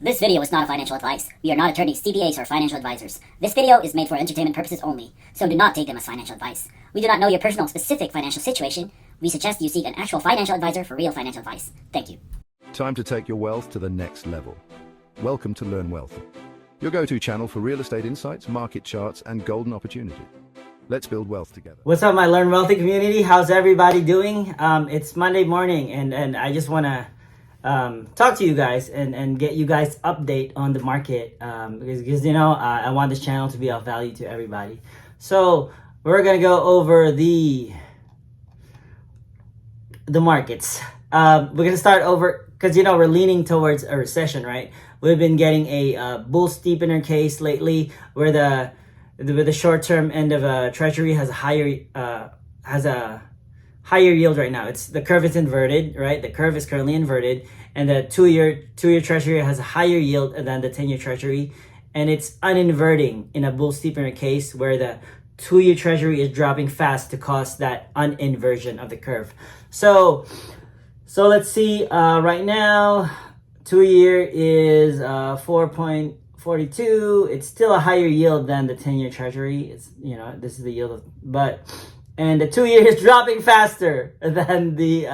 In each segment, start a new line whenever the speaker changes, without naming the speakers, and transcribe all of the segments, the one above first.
This video is not a financial advice. We are not attorneys, CPAs, or financial advisors. This video is made for entertainment purposes only, so do not take them as financial advice. We do not know your personal specific financial situation. We suggest you seek an actual financial advisor for real financial advice. Thank you.
Time to take your wealth to the next level. Welcome to Learn Wealth, your go-to channel for real estate insights, market charts, and golden opportunity. Let's build wealth together.
What's up, my Learn Wealthy community? How's everybody doing? It's Monday morning, and I just want to talk to you guys and get you guys update on the market because you know I want this channel to be of value to everybody. So we're gonna go over the markets. We're gonna start over because you know we're leaning towards a recession, right? We've been getting a bull steepener case lately where the short-term end of a treasury has a higher yield right now. The curve is inverted, right? The curve is currently inverted, and the two-year treasury has a higher yield than the 10-year treasury, and it's uninverting in a bull steepener case where the two-year treasury is dropping fast to cause that uninversion of the curve. So let's see. Right now, 2-year is 4.42. It's still a higher yield than the 10-year treasury. It's this is the yield and the 2-year is dropping faster than the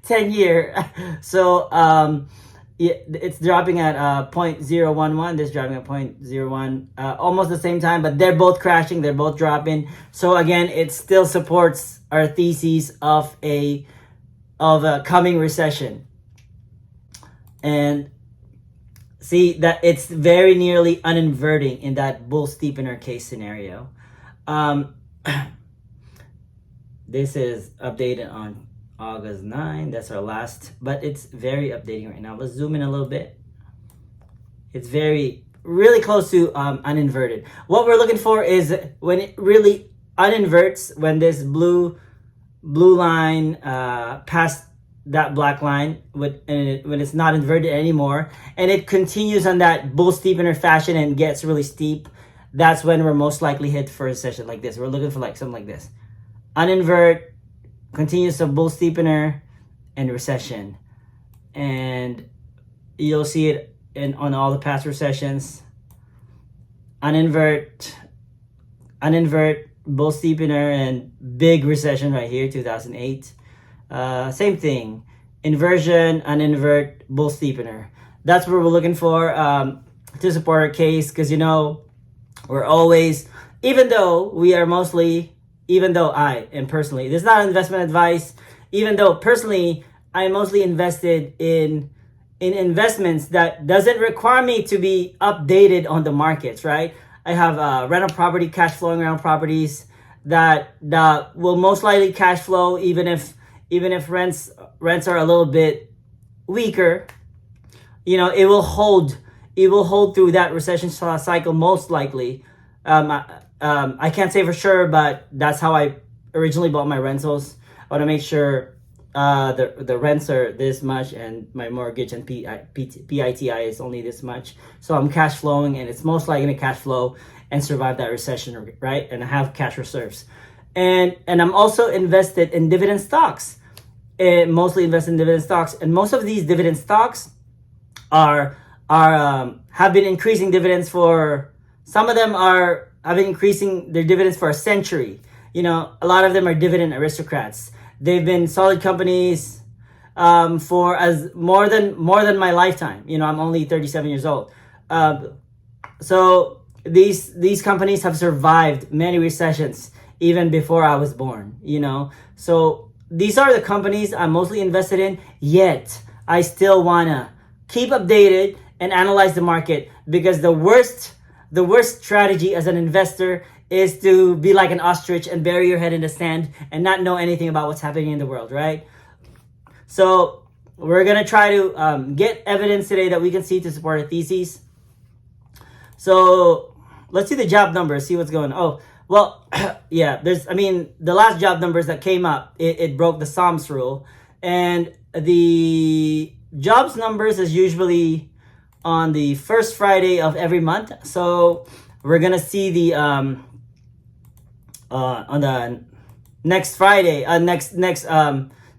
10-year. So it's dropping at 0.011. This is dropping at 0.01, almost the same time, but they're both crashing. They're both dropping. So again, it still supports our thesis of a coming recession. And see that it's very nearly uninverting in that bull steepener case scenario. This is updated on August 9. That's our last, but it's very updating right now. Let's zoom in a little bit. It's really close to uninverted. What we're looking for is when it really uninverts, when this blue line past that black line when it's not inverted anymore, and it continues on that bull steepener fashion and gets really steep. That's when we're most likely hit for a recession like this. We're looking for like something like this. Uninvert, continues a bull steepener, and recession. And you'll see it on all the past recessions. Uninvert, bull steepener, and big recession right here, 2008. Same thing. Inversion, uninvert, bull steepener. That's what we're looking for to support our case, because we're always, even though I am personally, this is not investment advice, even though personally I am mostly invested in investments that doesn't require me to be updated on the markets, right? I have rental property, cash flowing rental properties that will most likely cash flow even if rents are a little bit weaker. It will hold through that recession cycle most likely. I can't say for sure, but that's how I originally bought my rentals. I want to make sure the rents are this much and my mortgage and PITI is only this much. So I'm cash flowing, and it's most likely going to cash flow and survive that recession, right? And I have cash reserves. And I'm also invested in dividend stocks. Mostly invested in dividend stocks. And most of these dividend stocks have been increasing dividends for, some of them have been increasing their dividends for a century. A lot of them are dividend aristocrats. They've been solid companies for as more than my lifetime. I'm only 37 years old. So these companies have survived many recessions even before I was born. So these are the companies I'm mostly invested in, yet I still wanna keep updated and analyze the market, because the worst strategy as an investor is to be like an ostrich and bury your head in the sand and not know anything about what's happening in the world, right? So we're gonna try to get evidence today that we can see to support our theses. So let's see the job numbers, see what's going on. Oh, well, yeah, the last job numbers that came up, it broke the Psalms rule. And the jobs numbers is usually on the first Friday of every month. So we're going to see the, on the next Friday,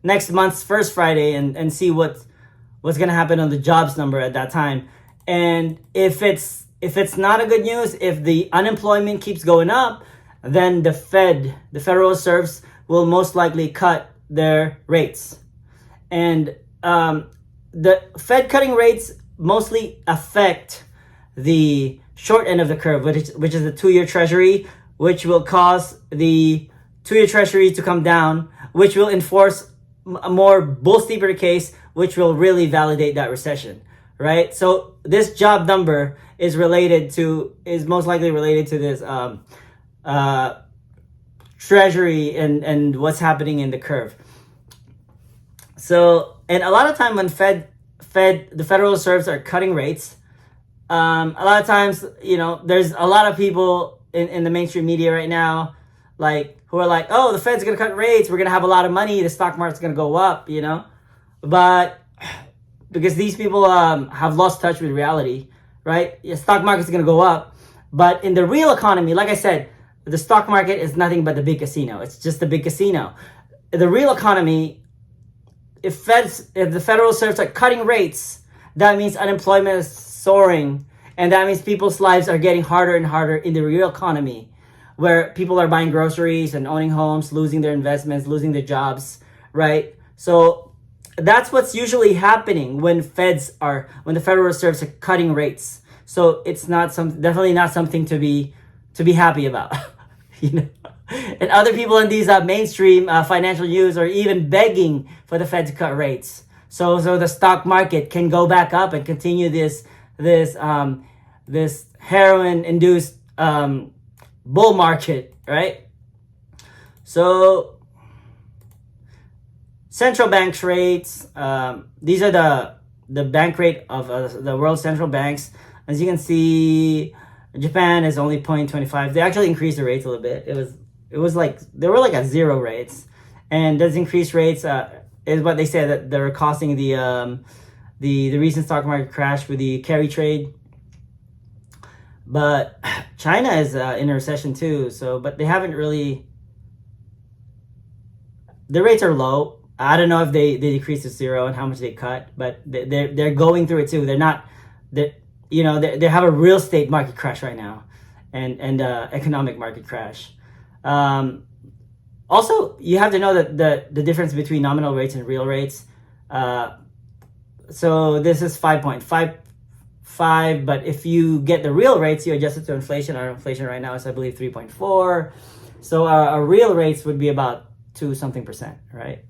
next month's first Friday, and see what's going to happen on the jobs number at that time. And if it's not a good news, if the unemployment keeps going up, then the Federal Reserve, will most likely cut their rates. And the Fed cutting rates mostly affect the short end of the curve, which is the 2-year Treasury, which will cause the 2-year Treasury to come down, which will enforce a more bull steeper case, which will really validate that recession, right? So this job number is most likely related to this Treasury and what's happening in the curve. So, and a lot of time when the Federal Reserves are cutting rates, a lot of times, there's a lot of people in the mainstream media right now, who are like, oh, the Fed's going to cut rates, we're going to have a lot of money, the stock market's going to go up, But because these people have lost touch with reality, right? The stock market's going to go up. But in the real economy, like I said, the stock market is nothing but the big casino. It's just the big casino. The real economy, if the Federal Reserve are cutting rates, that means unemployment is soaring. And that means people's lives are getting harder and harder in the real economy, where people are buying groceries and owning homes, losing their investments, losing their jobs, right? So that's what's usually happening when the Federal Reserves are cutting rates. So it's definitely not something to be happy about, And other people in these mainstream financial news are even begging for the Fed to cut rates, so the stock market can go back up and continue this heroin-induced bull market, right? So central banks rates, these are the bank rate of the world central banks. As you can see, Japan is only 0.25. They actually increased the rates a little bit. It was like they were like at 0 rates, and those increased rates is what they said that they're causing the recent stock market crash with the carry trade. But China is in a recession too. But they haven't really. The rates are low. I don't know if they decreased to 0 and how much they cut, but they're going through it too. They have a real estate market crash right now, and economic market crash. Also, you have to know that the difference between nominal rates and real rates. So this is 5.55, but if you get the real rates, you adjust it to inflation. Our inflation right now is, I believe, 3.4. So our real rates would be about 2% right?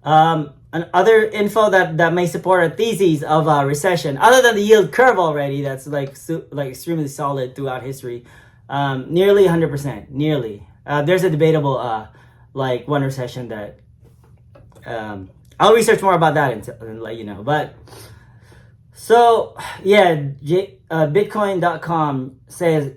And other info that may support our theses of a recession, other than the yield curve already, that's like extremely solid throughout history, nearly 100%, nearly. There's a debatable one recession that I'll research more about that and let you know. But so yeah, Bitcoin.com says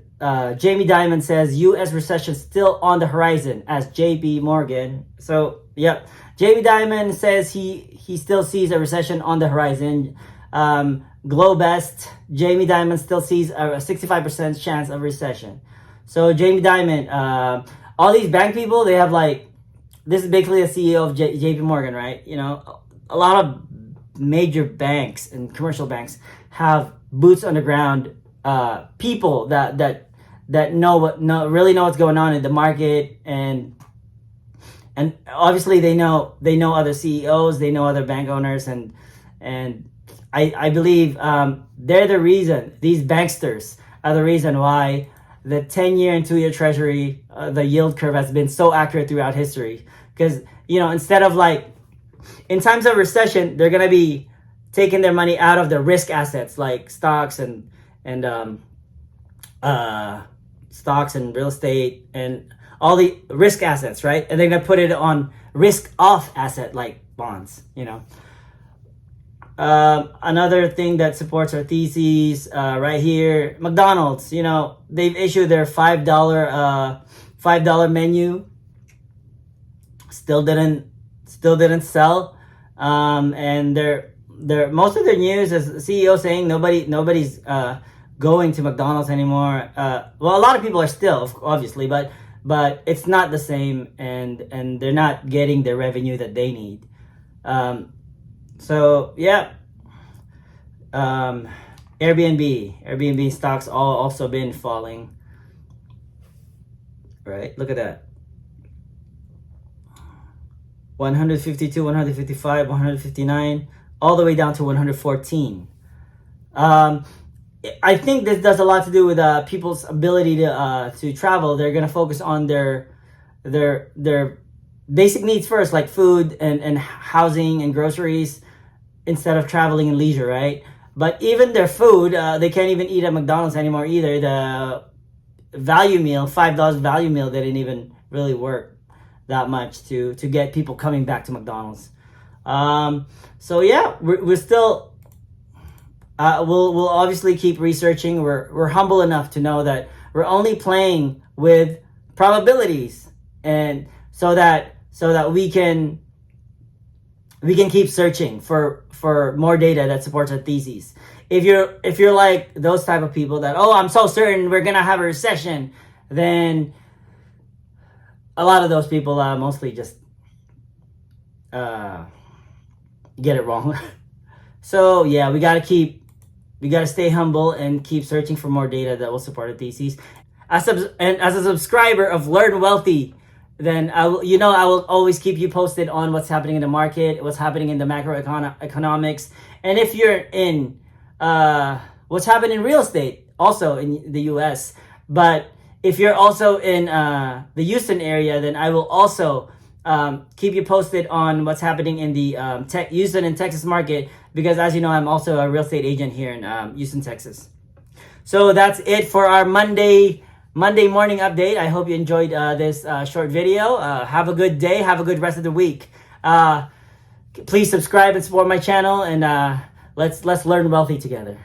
Jamie Dimon says U.S. recession still on the horizon as J.P. Morgan. So yep. Jamie Dimon says he still sees a recession on the horizon. Globest, Jamie Dimon still sees a 65% chance of recession. So Jamie Dimon, all these bank people, they have this is basically the CEO of JP Morgan, right? A lot of major banks and commercial banks have boots on the ground, people that really know what's going on in the market, and obviously they know other CEOs, they know other bank owners, and I believe they're the reason, these banksters are the reason why the 10-year and 2-year Treasury, the yield curve has been so accurate throughout history. Because, instead of in times of recession, they're going to be taking their money out of the risk assets like stocks and real estate and all the risk assets, right? And they're going to put it on risk-off asset like bonds, Another thing that supports our theses right here, McDonald's, they've issued their $5 menu. Still didn't sell. And they're most of their news is CEO saying nobody's going to McDonald's anymore. Well, a lot of people are still, obviously, but it's not the same, and they're not getting the revenue that they need. So yeah, Airbnb stocks all also been falling. Right, look at that. 152, 155, 159, all the way down to 114. I think this does a lot to do with people's ability to travel. They're gonna focus on their basic needs first, like food and housing and groceries, instead of traveling and leisure, right? But even their food, they can't even eat at McDonald's anymore either. The value meal, $5 value meal, they didn't even really work that much to get people coming back to McDonald's. So yeah, we're still we'll obviously keep researching. We're humble enough to know that we're only playing with probabilities, and so that we can keep searching for more data that supports our theses. If you're like those type of people that, oh, I'm so certain we're gonna have a recession, then a lot of those people mostly just get it wrong. So yeah, we gotta stay humble and keep searching for more data that will support our theses. As a subscriber of Learn Wealthy, then I will always keep you posted on what's happening in the market, what's happening in the macroeconomics, and if you're in what's happening in real estate, also in the U.S. But if you're also in the Houston area, then I will also keep you posted on what's happening in the Houston and Texas market, because as you know, I'm also a real estate agent here in Houston, Texas. So that's it for our Monday morning update. I hope you enjoyed this short video. Have a good day. Have a good rest of the week. Please subscribe and support my channel, and let's learn wealthy together.